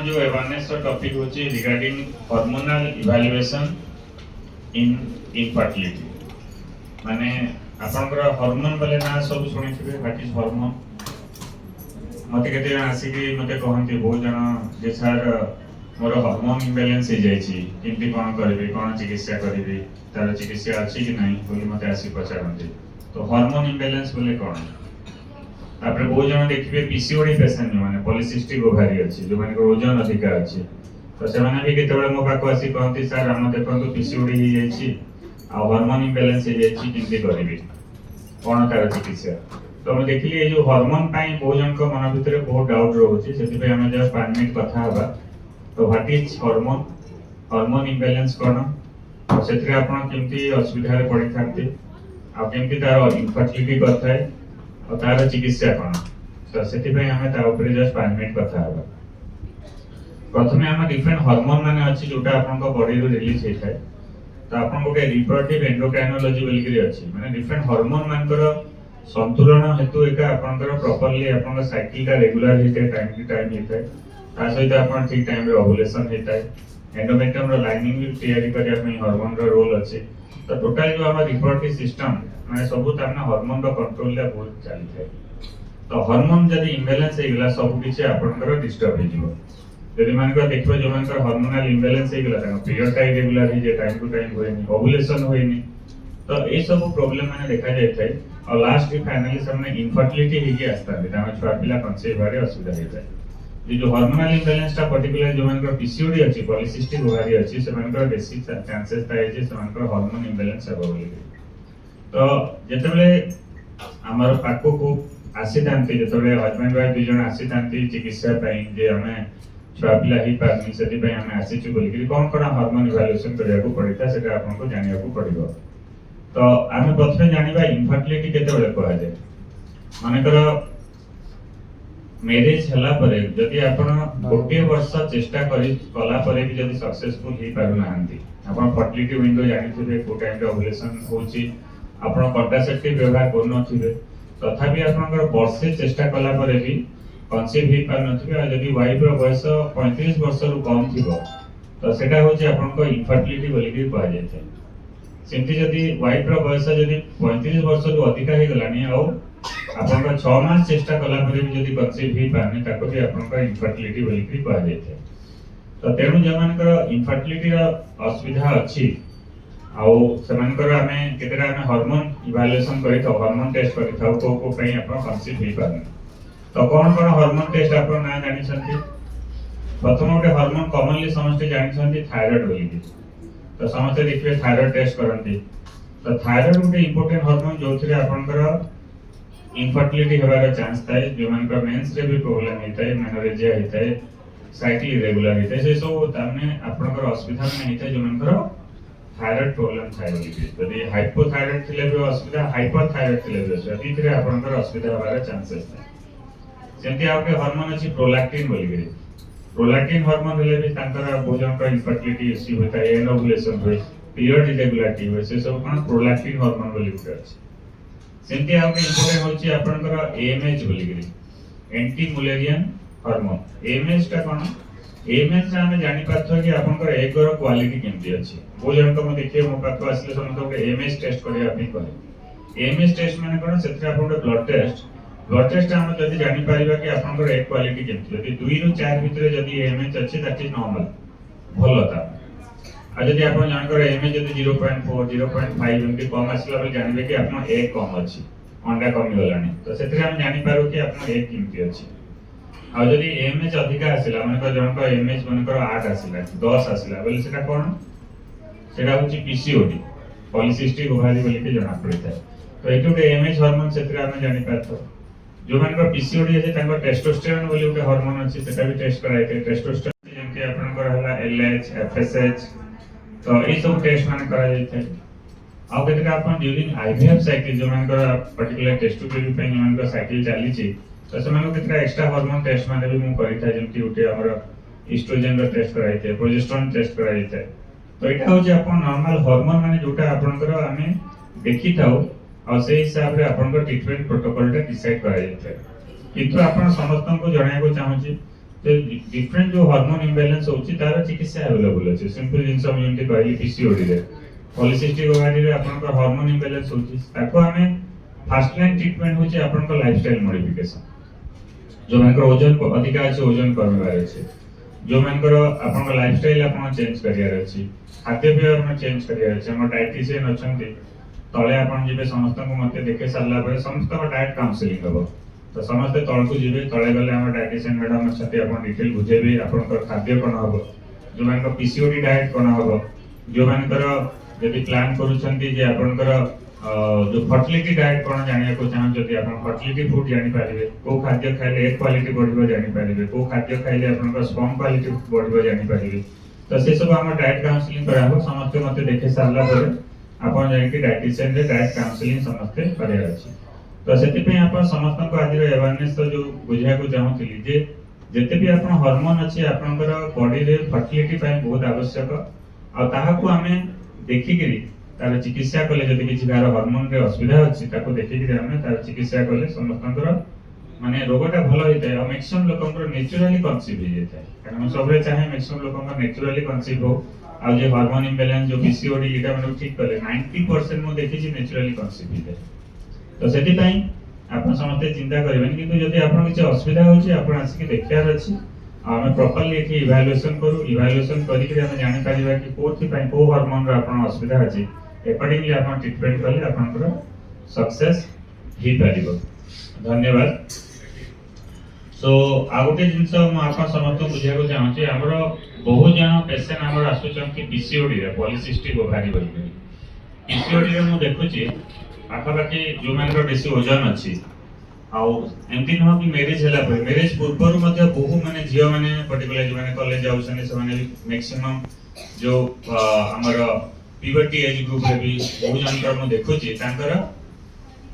जो awareness topic होची regarding hormonal evaluation इन infertility माने आपनकर हार्मोन बोले ना सब सुनिथिबे व्हाट इज हार्मोन मते केते आसीकी मते कहंती बहुत जन जे सर मोर हार्मोन इम्बैलेंस हो जाइछि किंती कोन करबी कोन चिकित्सा करबी तार चिकित्सा अछि कि नहीं बोली मते आसी पचारंती तो हार्मोन इम्बैलेंस बोले कोन आपरे बहुत जन देखिबे पीसीओडी पेशेंट माने पॉलिसिस्टिक ओवारी अछि जो माने ओजन अधिक अछि तो से माने भी केते बेले मो पाको आसी कहंती सर हम देखंतु पीसीओडी ही जाइछि आ हार्मोन इम्बैलेंस हो जाइछि किंती करबी कोन तार चिकित्सा तो हम देखिली ए जो हार्मोन पाई बहुत जन को मन भितरे बहुत डाउट रहउछि सेति पे हम जस्ट 5 मिनिट कथा हबा तो what is hormone hormone imbalance कोन और सेति आपण किंती असुविधा रे पड़ी थाते आ किंती तार इनफर्टिलिटी करथाय और तार चिकित्सा कोन तो सेति पे हम ता ऊपर जस्ट 5 मिनिट कथा हबा प्रथमे हम डिफरेंट हार्मोन माने अछि जोटा आपन को बॉडी रो रिलीज हेथाय तो आपन गोटे रिप्रोडक्टिव एंडोक्राइनोलॉजी बोलकरी अछि माने डिफरेंट हार्मोन मानकर संतुलन हेतु एका आपनकर प्रॉपर्ली आपन साइकिल का रेगुलर हेते टाइम टू टाइम हेते ता सहित आपन ठीक टाइम रे ओव्युलेशन हेताय एंडोमेट्रियम रो लाइनिंग भी तैयारी करिया पे हार्मोन रो रोल अछि तो टोटल जो हमर रिप्रोडक्टिव सिस्टम माने सब तारना हार्मोन रो कंट्रोल ले बहुत चली थाए तो हार्मोन जदी इम्बैलेंस हे गेला सब किछ आपनकर डिस्टर्ब हे जिवो जदी मानकर देखबो जो मानकर हार्मोनल इम्बैलेंस हे गेला ता पीरियड टाइम रेगुलर हे जे टाइम टू टाइम होएनी ओव्युलेशन होएनी तो ए सब प्रॉब्लम माने देखा जाय थाए और लास्ट भी फाइनली सबने इनफर्टिलिटी हे के आस्ता बे तामे छुआ पिला कंसेप्ट बारे असुविधा हे थाए ये जो हार्मोनल इम्बैलेंस ता पर्टिकुलर जो मानकर पीसीओडी अछि पॉलिसिस्टिक ओवारी अछि से मानकर बेसी चांसेस थाए जे से मानकर हार्मोन इम्बैलेंस हेबो बोली तो जेतेबेले हमर पाको को आसीतांती जेतेबेले हस्बैंड वाइफ दुजन आसीतांती चिकित्सा पई जे हमें छुआ पिला ही पानी सेति पई हमें आसीछु बोली कोन कोन हार्मोन इवैल्यूएशन करिया को पड़िता सेटा आपन को जानिया को पड़िबो तो आमे प्रथमे जानिबा इनफर्टिलिटी केतेबेले कहै जाय माने करो मैरिज हला परे जदि आपण गोटे वर्ष चेष्टा करी कला परे भी जदि सक्सेसफुल ही पारु नाहंती आपण फर्टिलिटी विंडो जानिथिबे को टाइम रे ओव्युलेशन होची आपण कॉन्ट्रासेप्टिव व्यवहार कर नथिबे तथापि आपनकर वर्षे चेष्टा कला परे भी कन्सीव ही पार नथिबे आ जदि वाइफ रो बयस 35 वर्ष रु कम थिबो तो सेटा होची आपनको इनफर्टिलिटी बोली कि कहै जाय सेमती जदि वाइफ रो बयस जदि 35 वर्ष रु अधिक हे गलानी आ आपन 6 मास चेष्टा कला परे भी जदि कन्सीव ही पारने ताको भी आपन इनफर्टिलिटी बोली कि कहै जाय तो तेनु जमानकर इनफर्टिलिटी रो असुविधा अछि आउ सेमानकर हमें केतेरा हमें हार्मोन इवैल्यूएशन करि तो हार्मोन टेस्ट करि थाउ को पई आपन कन्सीव ही पारने तो कोन कोन हार्मोन टेस्ट आपन ना जानि छथि प्रथम गोटे हार्मोन कॉमनली समस्त जानि छथि थायराइड बोली कि तो समस्त देखिबे थायराइड टेस्ट करंती तो थायराइड गोटे इंपोर्टेंट हार्मोन जोथिरे आपनकर इनफर्टिलिटी हेबार चांस थाए जो मानकर मेंस रे भी प्रॉब्लम हेताय मेनोरेजिया हेताय साइकिल इरेगुलर हेताय से सब ताने आपनकर असुविधा में हेताय जो मानकर थायराइड प्रॉब्लम थाए बोली यदि हाइपोथायराइड थिले भी असुविधा हाइपरथायराइड थिले भी असुविधा तीतरे आपनकर असुविधा हेबार चांसेस थाए सेंती आपके हार्मोन अछि प्रोलैक्टिन बोली गरे प्रोलैक्टिन हार्मोन हेले भी तांकर भोजन का इनफर्टिलिटी इश्यू होता है एनोवुलेशन होय पीरियड इरेगुलरिटी होय से सब कोन प्रोलैक्टिन हार्मोन बोली गरे सेंती आपके इंपोर्टेंट होची आपनकर एएमएच बोली गरे एंटी मुलेरियन हार्मोन एएमएच ता कोन एएमएच से हमें जानि पाथो कि आपनकर एग रो क्वालिटी केमती अछि भोजन को हम देखिए मो पाथो आसले समतो के एएमएच टेस्ट करिया आपनी कहे एएमएच टेस्ट माने कोन सेत्रे आपन ब्लड टेस्ट हम जदि जानि पारिबा कि आपनकर एग क्वालिटी केमती जदि 2 रु 4 भितरे जदि एएमएच अछि दैट इज नॉर्मल भलोता आ जदि आपन जानकर एएमएच जदि 0.4 0.5 एमती कम आसला बे जानिबे कि आपन एग कम अछि अंडा कमी गलानी तो सेत्रे हम जानि पारो कि आपन एग केमती अछि आ जदि एएमएच अधिक आसिला मानकर जनकर एएमएच मानकर 8 आसिला 10 आसिला बोले सेटा कोन सेटा होची पीसीओडी पॉलिसिस्टिक ओवारी बोली के जणा पड़िता तो एटु एएमएच हार्मोन सेत्रे हम जानि पाथो जो मानकर पीसीओडी अछि तांकर टेस्टोस्टेरोन बोली उटे हार्मोन अछि सेटा भी टेस्ट कराइते टेस्टोस्टेरोन जेंति आपनकर हला एलएच एफएसएच तो ए सब टेस्ट माने करा जाइते आ केतरा आपन ड्यूरिंग आईवीएफ साइकिल जो मानकर पर्टिकुलर टेस्टोस्टेरोन पे मानकर साइकिल चाली छी तो सेमानो केतरा एक्स्ट्रा हार्मोन टेस्ट माने भी मु करिता जेंति उटे हमर एस्ट्रोजन रो टेस्ट कराइते प्रोजेस्टेरोन टेस्ट कराइते तो एटा हो जे आपन नॉर्मल हार्मोन माने जोटा आपनकर हमें देखि थाउ और से हिसाब रे आपनकर ट्रीटमेंट प्रोटोकॉल टा डिसाइड करा जाइते किंतु आपन समस्त को जणाय को चाहू छी तो डिफरेंट जो हार्मोन इम्बैलेंस होची तार चिकित्सा अवेलेबल अछि सिंपल जिंस हम जेंति कहली पीसीओडी रे पॉलिसिस्टिक ओवारी रे आपन का हार्मोन इम्बैलेंस होची ताको हमें फर्स्ट लाइन ट्रीटमेंट होची आपन का लाइफस्टाइल मॉडिफिकेशन जो मानकर ओजन को अधिक अछि ओजन करबार अछि जो मानकर आपन का लाइफस्टाइल आपन चेंज करियार अछि खाद्य पेय आपन चेंज करियार अछि हम डायटिशियन अछंती तळे आपन जिबे समस्त को मते देखे सारला परे समस्त का डाइट काउंसलिंग हबो तो समस्त तळ को जिबे तळे गले हम डायटिशियन मैडम अछंती आपन डिटेल बुझेबे आपन का खाद्य कोन हबो जो मानकर पीसीओडी डाइट कोन हबो जो मानकर यदि प्लान करूछंती जे आपन कर जो फर्टिलिटी डाइट कोन जानिया को चाहन जति आपन फर्टिलिटी फूड जानि पारिबे को खाद्य खाइले एक क्वालिटी बढ़िबो जानि पारिबे को खाद्य खाइले आपन का स्पर्म क्वालिटी बढ़िबो जानि पारिबे तो से सब हम डाइट काउंसलिंग कराबो समस्त मते देखे सारला परे आपन जानि कि डायटिशियन रे डाइट काउंसलिंग समस्त करिया अछि तो सेति पे आपन समस्त को आदि अवेयरनेस तो जो बुझिया को चाहूतिली जे जते भी आपन हार्मोन अछि आपन कर बॉडी रे फर्टिलिटी पय बहुत आवश्यक आ ताहा को हमें देखि करी तार चिकित्सा कले जति किछि कार हार्मोन रे असुविधा अछि ताको देखि करी हमें तार चिकित्सा कले समस्तंकर माने रोगटा भलो होइतै आ मैक्सिमम लोकंकर नेचुरली कन्सीव हो जेतै कारण हम सबरे चाहे मैक्सिमम लोकंकर नेचुरली कन्सीव हो आ जे हार्मोन इम्बैलेंस जो पीसीओडी इटा माने ठीक कले 90% मो देखि छी नेचुरली कन्सीव होइतै तो सेति पई आपण समस्त चिंता करबेन किंतु जदि आपण किछि असुविधा होछि आपण आसी के देखियार अछि हमें प्रॉपर्ली एठी इवैल्यूएशन करू इवैल्यूएशन करी के हमें जानि परिबा कि कोथि पई को हार्मोन रा आपण असुविधा अछि अकॉर्डिंगली आपण ट्रीटमेंट कले आपनकर सक्सेस ही परिबो धन्यवाद सो आगोटे जिंस हम आपन समस्त बुझिया को चाहू छी हमरो बहुत जन पेशेंट हमर आसुचन कि पीसीओडी रे पॉलिसिस्टिक ओवारी बोलबे पीसीओडी रे मु देखु छी आखापाखि जो मानकर बेसी ओजन अछि आउ एमती न कि मैरिज हला पर मैरिज पूर्व मध्य बहु माने झियो माने पर्टिकुलर जो माने कॉलेज जाउछन से माने मैक्सिमम जो हमर प्यूबर्टी एज ग्रुप रे भी बहु जनकर मु देखु छी तांकर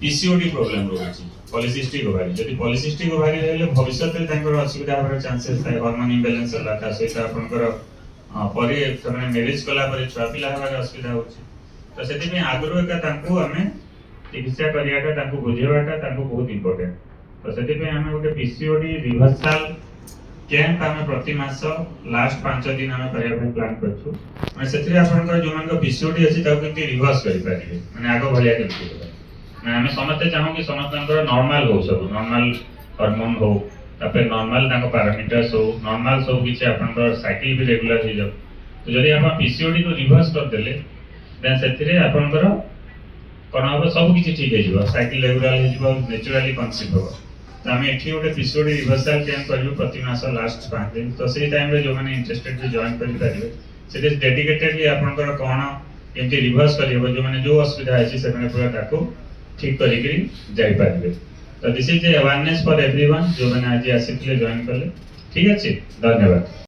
पीसीओडी प्रॉब्लम रहउछि पॉलिसिस्टिक ओवारी यदि पॉलिसिस्टिक ओवारी हेले भविष्य में तांकर असुविधा होबार चांसेस थाय हार्मोन इम्बैलेंस हला ता सेटा आपनकर परे माने मैरिज कला परे छुआ पिला होबार असुविधा होछि तो सेति में आगरो एका तांको हमें चिकित्सा करियाटा तांको बुझेवाटा तांको बहुत इंपोर्टेंट तो सेति पे हमें गोटे पीसीओडी रिवर्सल कैंप हमें प्रति मास लास्ट 5 दिन हमें करिया पे प्लान करछु माने सेति आपन जो मन पीसीओडी अछि ताको केति रिवर्स करि पारिबे माने आगो भलिया केति माने हमें समझते चाहू कि समस्तंकर नॉर्मल हो सब नॉर्मल हार्मोन हो तापे नॉर्मल तांको पैरामीटर्स हो नॉर्मल सब किछि आपनकर साइकिल भी रेगुलर हो जाव तो जदि आपण पीसीओडी को रिवर्स कर देले देन सेतिरे आपनकर कोन अब सब किछि ठीक हे जिवो साइकिल रेगुलर हे जिवो नेचुरली कन्सीव हो तो हमें एठी गोटे पीसीओडी रिवर्सल कैंप करबो प्रति मास लास्ट 5 दिन तो सेही टाइम रे जो माने इंटरेस्टेड भी जॉइन करि पारिबे सेटे डेडिकेटेडली आपनकर कोन केमति रिवर्स करिवो जो माने जो असुविधा है से माने पूरा ताको ठीक करी करी जाई पारिबे तो this is awareness for everyone जो माने आज आसीथिले जॉइन करले ठीक अछि धन्यवाद।